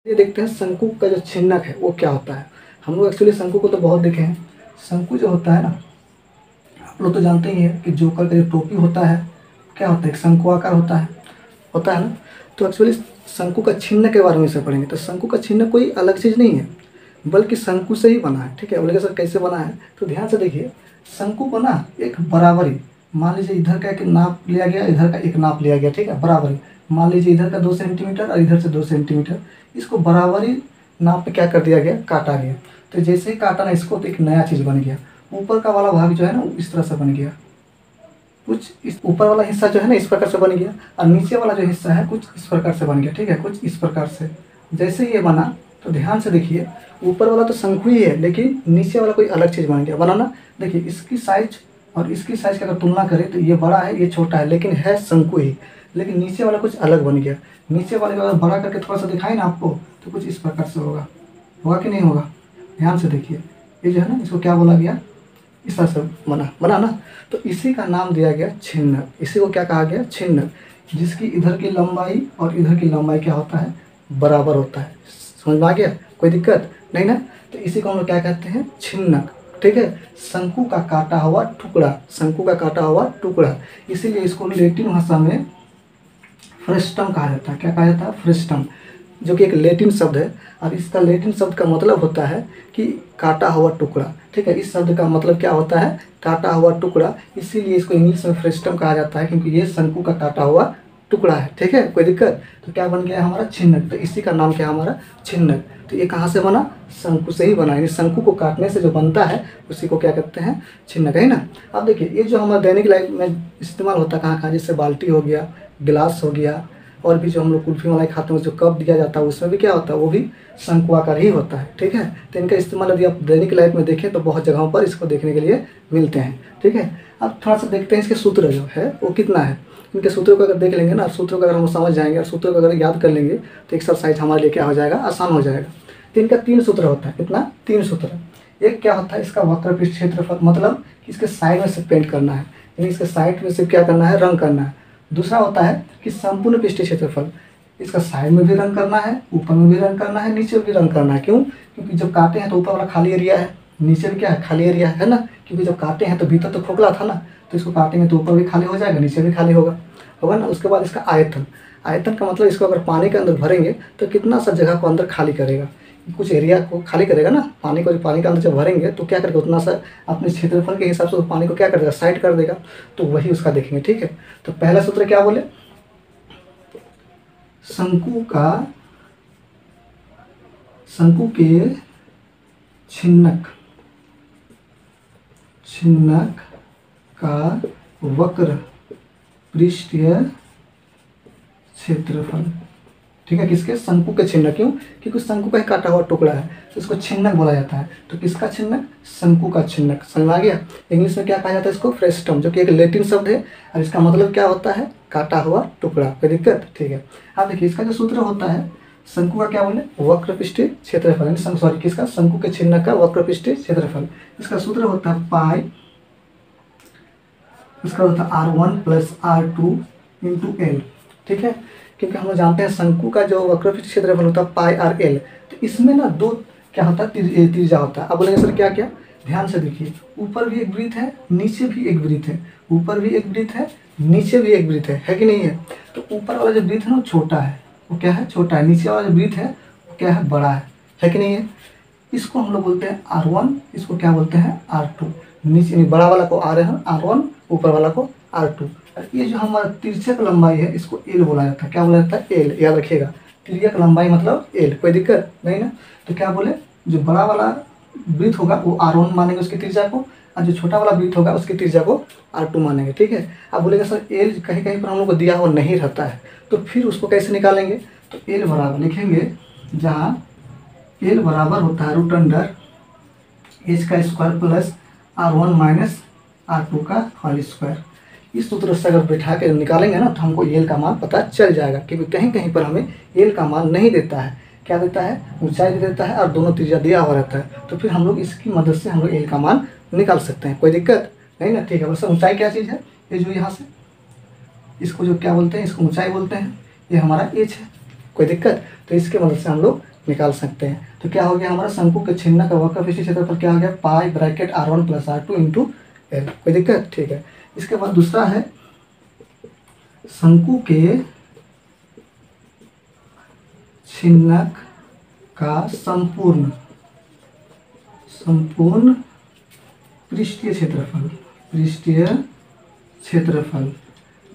ये देखते हैं शंकु का जो छिन्नक है वो क्या होता है। हम लोग एक्चुअली शंकु को तो बहुत देखे हैं। शंकु जो होता है ना, आप लोग तो जानते ही हैं कि जोकर का जो टोपी होता है क्या होता है, एक शंकु आकार होता है ना। तो एक्चुअली शंकु का छिन्नक के बारे में से पढ़ेंगे। तो शंकु का छिन्नक कोई अलग चीज़ नहीं है बल्कि शंकु से ही बना है। ठीक है, बोलेगा सर कैसे बना है, तो ध्यान से देखिए। शंकु को ना एक बराबरी, मान लीजिए इधर का एक नाप लिया गया, इधर का एक नाप लिया गया। ठीक है, बराबरी, मान लीजिए इधर का 2 सेंटीमीटर और इधर से 2 सेंटीमीटर, इसको बराबरी नाप पे क्या कर दिया गया, काटा गया। तो जैसे ही काटा ना इसको, तो एक नया चीज़ बन गया। ऊपर का वाला भाग जो है ना इस तरह से बन गया, कुछ इस ऊपर वाला हिस्सा जो है ना इस प्रकार से बन गया, और नीचे वाला जो हिस्सा है कुछ इस प्रकार से बन गया। ठीक है, कुछ इस प्रकार से जैसे ये बना, तो ध्यान से देखिए, ऊपर वाला तो शंकु ही है लेकिन नीचे वाला कोई अलग चीज़ बन गया। बनाना देखिए, इसकी साइज और इसकी साइज की अगर तुलना करें तो ये बड़ा है, ये छोटा है, लेकिन है शंकु ही, लेकिन नीचे वाला कुछ अलग बन गया। नीचे वाले को अगर बड़ा करके थोड़ा सा दिखाए ना आपको, तो कुछ इस प्रकार से होगा कि नहीं होगा। ध्यान से देखिए, ये जो है ना इसको क्या बोला गया, इस तरह से बना ना। तो इसी का नाम दिया गया छिन्नक। इसी को क्या कहा गया, छिन्नक, जिसकी इधर की लंबाई और इधर की लंबाई क्या होता है, बराबर होता है। समझ में आ गया, कोई दिक्कत नहीं ना। तो इसी को हम लोग क्या कहते हैं, छिन्नक। ठीक है, शंकु का काटा हुआ टुकड़ा, शंकु का काटा हुआ टुकड़ा। इसीलिए इसको लैटिन भाषा में फ्रेस्टम कहा जाता है। क्या कहा जाता है, फ्रेस्टम, जो कि एक लैटिन शब्द है। और इसका लैटिन शब्द का मतलब होता है कि काटा हुआ टुकड़ा। ठीक है, इस शब्द का मतलब क्या होता है, काटा हुआ टुकड़ा। इसीलिए इसको इंग्लिश में फ्रेस्टम कहा जाता है, क्योंकि ये शंकु का काटा हुआ टुकड़ा है। ठीक है, कोई दिक्कत। तो क्या बन गया हमारा, छिन्नक। तो इसी का नाम क्या हमारा, छिन्नक। तो ये कहाँ से बना, शंकु से ही बना। यानी शंकु को काटने से जो बनता है उसी को क्या कहते हैं, छिन्नक, है ना। अब देखिए, ये जो हमारा दैनिक लाइफ में इस्तेमाल होता है कहाँ कहाँ, जैसे बाल्टी हो गया, गिलास हो गया, और भी जो हम लोग कुल्फी मलाई खाते हैं जो कप दिया जाता है उसमें भी क्या होता है, वो भी शंकु आकार ही होता है। ठीक है, तो इनका इस्तेमाल यदि आप दैनिक लाइफ में देखें तो बहुत जगहों पर इसको देखने के लिए मिलते हैं। ठीक है, अब थोड़ा सा देखते हैं इसके सूत्र जो है वो कितना है। इनके सूत्रों को अगर देख लेंगे ना, सूत्रों को अगर हम समझ जाएंगे और सूत्रों को अगर याद कर लेंगे तो एक्सरसाइज हमारे लिए क्या हो जाएगा, आसान हो जाएगा। तो इनका 3 सूत्र होता है। कितना, 3 सूत्र। एक क्या होता है, इसका वक्र पृष्ठ क्षेत्रफल, मतलब इसके साइड में से पेंट करना है, यानी इसके साइड में से क्या करना है, रंग करना है। दूसरा होता है कि संपूर्ण पृष्ठीय क्षेत्रफल, इसका साइड में भी रंग करना है, ऊपर में भी रंग करना है, नीचे भी रंग करना है। क्यों, क्योंकि जब काटे हैं तो ऊपर वाला खाली एरिया है, नीचे भी क्या है, खाली एरिया है ना। क्योंकि जब काटे हैं तो भीतर तो खोखला था ना, तो इसको काटेंगे तो ऊपर भी खाली हो जाएगा, नीचे भी खाली होगा ना। उसके बाद इसका आयतन, आयतन का मतलब इसको अगर पानी के अंदर भरेंगे तो कितना सा जगह को अंदर खाली करेगा, कुछ एरिया को खाली करेगा ना। पानी को, पानी के अंदर जब भरेंगे तो क्या करेगा, उतना सा अपने क्षेत्रफल के हिसाब से पानी को क्या कर देगा, साइड कर देगा। तो वही उसका देखेंगे। ठीक है, तो पहला सूत्र क्या बोले, शंकु के छिन्नक का वक्र पृष्ठीय क्षेत्रफल। ठीक है, किसके, शंकु के छिन्नक। क्यों, क्योंकि शंकु का ही काटा हुआ टुकड़ा है तो इसको छिन्नक बोला जाता है। तो किसका छिन्नक, शंकु का छिन्नक। समझ में आ गया। इंग्लिश में क्या कहा जाता है इसको, फ्रेस्टम, जो कि एक लैटिन शब्द है और इसका मतलब क्या होता है, काटा हुआ टुकड़ा। कोई दिक्कत। ठीक है, अब देखिए इसका जो सूत्र होता है शंकु का, क्या बोले, वक्र पृष्ठीय क्षेत्रफल, सॉरी किसका, शंकु के छिन्नक का वक्र पृष्ठीय क्षेत्रफल। इसका सूत्र होता है पाई, इसका होता है R1 + R2 × L। ठीक है, क्योंकि हम लोग जानते हैं शंकु का जो वक्र पृष्ठीय क्षेत्रफल होता है पाई R L। तो इसमें ना दो क्या होता है, त्रिज्या होता है। अब बोलेंगे सर क्या क्या, ध्यान से देखिए, ऊपर भी एक वृत्त है, नीचे भी एक वृत्त है, ऊपर भी एक वृत्त है, नीचे भी एक वृत्त है कि नहीं है। तो ऊपर वाला जो वृत्त है ना छोटा है, वो क्या है, छोटा है। नीचे वाला जो वृत्त है वो क्या है, बड़ा है कि नहीं है। इसको हम लोग बोलते हैं R1, इसको क्या बोलते हैं, R2। नीचे बड़ा वाला को R1, ऊपर वाला को R2। ये जो हमारा तिर्यक लंबाई है इसको L बोला जाता है। क्या बोला जाता है, L, याद रखिएगा। तिर्यक लंबाई मतलब L, कोई दिक्कत नहीं ना। तो क्या बोले, जो बड़ा वाला वृत्त होगा वो R1 मानेंगे उसकी त्रिज्या को, और जो छोटा वाला वृत्त होगा उसकी त्रिज्या को R2 मानेंगे। ठीक है, अब बोलेगा सर L कहीं कहीं पर हम लोग को दिया हुआ नहीं रहता है, तो फिर उसको कैसे निकालेंगे। तो L बराबर लिखेंगे, जहाँ L बराबर होता है √H² + R1 - R2 का होल स्क्वायर। इस सूत्र से अगर बैठा के निकालेंगे ना तो हमको L का मान पता चल जाएगा। क्योंकि कहीं कहीं पर हमें L का मान नहीं देता है, क्या देता है, ऊंचाई देता है और दोनों त्रिज्या दिया हुआ रहता है। तो फिर हम लोग इसकी मदद से हम लोग L का मान निकाल सकते हैं, कोई दिक्कत नहीं ना। ठीक है, वैसे ऊंचाई क्या चीज़ है, ये जो यहाँ से इसको जो क्या बोलते हैं, इसको ऊंचाई बोलते हैं, ये हमारा H है, कोई दिक्कत। तो इसके मदद से हम लोग निकाल सकते हैं। तो क्या हो गया हमारा शंकु के छिन्नक का वक्र विशिष्ट क्षेत्रफल क्या हो गया, पाई bracket R1 + R2 into L. कोई दिक्कत? ठीक है। इसके बाद दूसरा है शंकु के छिन्नक का संपूर्ण पृष्ठीय क्षेत्रफल,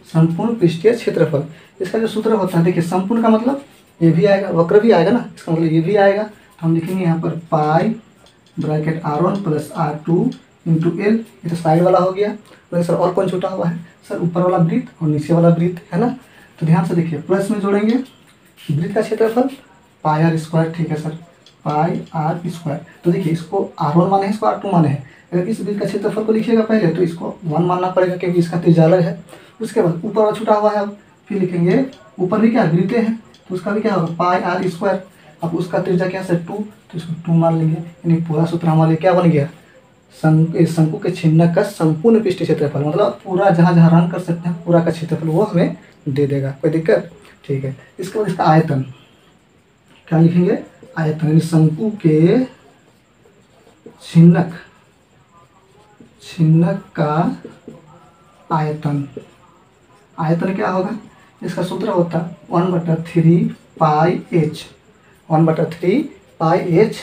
संपूर्ण पृष्ठीय क्षेत्रफल। इसका जो सूत्र होता है, देखिए संपूर्ण का मतलब ये भी आएगा, वक्र भी आएगा ना, इसका मतलब ये भी आएगा। तो हम लिखेंगे यहाँ पर पाई bracket R1 + R2 into L. ये तो साइड वाला हो गया। तो सर और कौन छूटा हुआ है? सर ऊपर वाला वृत्त और नीचे वाला वृत्त, है ना। तो ध्यान से देखिए, प्लस में जोड़ेंगे वृत्त का क्षेत्रफल पाई R²। ठीक है सर, पाई R²। तो देखिए इसको R1 माने है, इसको R2 माने है। अगर इस वृत्त का क्षेत्रफल को लिखिएगा पहले तो इसको 1 मानना पड़ेगा क्योंकि इसका त्रिज्या अलग है। उसके बाद ऊपर वाला छूटा हुआ है, अब फिर लिखेंगे ऊपर भी क्या वृत्त है तो उसका भी क्या होगा, पाई R²। अब उसका त्रिज्या क्या सर 2, तो इसको 2 मान लेंगे। यानी पूरा सूत्र हमारे क्या बन गया, शंकु के छिन्नक का संपूर्ण पृष्ठीय क्षेत्रफल, मतलब पूरा जहाँ जहाँ रन कर सकते हैं पूरा का क्षेत्रफल वो हमें दे देगा। कोई दिक्कत? ठीक है। इसके बाद इसका आयतन क्या लिखेंगे, आयतन, यानी शंकु के छिन्नक का आयतन क्या होगा, इसका सूत्र होता है 1/3 पाई h, 1/3 पाई h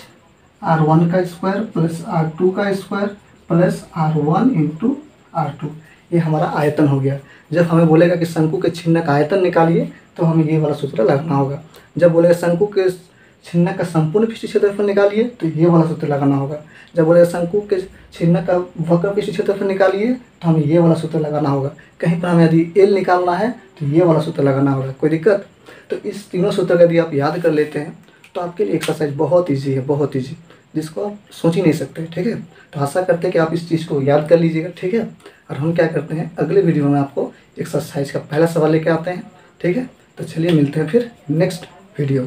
R1 का स्क्वायर प्लस R2 का square plus R1 into R2। ये हमारा आयतन हो गया। जब हमें बोलेगा कि शंकु के छिन्नक आयतन निकालिए तो हमें ये वाला सूत्र लगाना होगा। जब बोलेगा शंकु के छिन्नक का संपूर्ण पृष्ठीय क्षेत्रफल निकालिए तो ये वाला सूत्र लगाना होगा। जब बोलेगा शंकु के छिन्नक का वक्र पृष्ठीय क्षेत्रफल निकालिए तो हमें ये वाला सूत्र लगाना होगा। कहीं पर हमें यदि एल निकालना है तो ये वाला सूत्र लगाना होगा। कोई दिक्कत? तो इस तीनों सूत्र यदि आप याद कर लेते हैं तो आपके लिए एक्सरसाइज बहुत ईजी है, बहुत ईजी, जिसको आप सोच ही नहीं सकते। ठीक है। तो आशा करते हैं कि आप इस चीज़ को याद कर लीजिएगा। ठीक है। और हम क्या करते हैं, अगले वीडियो में आपको एक्सरसाइज का पहला सवाल लेके आते हैं। ठीक है। तो चलिए मिलते हैं फिर नेक्स्ट वीडियो।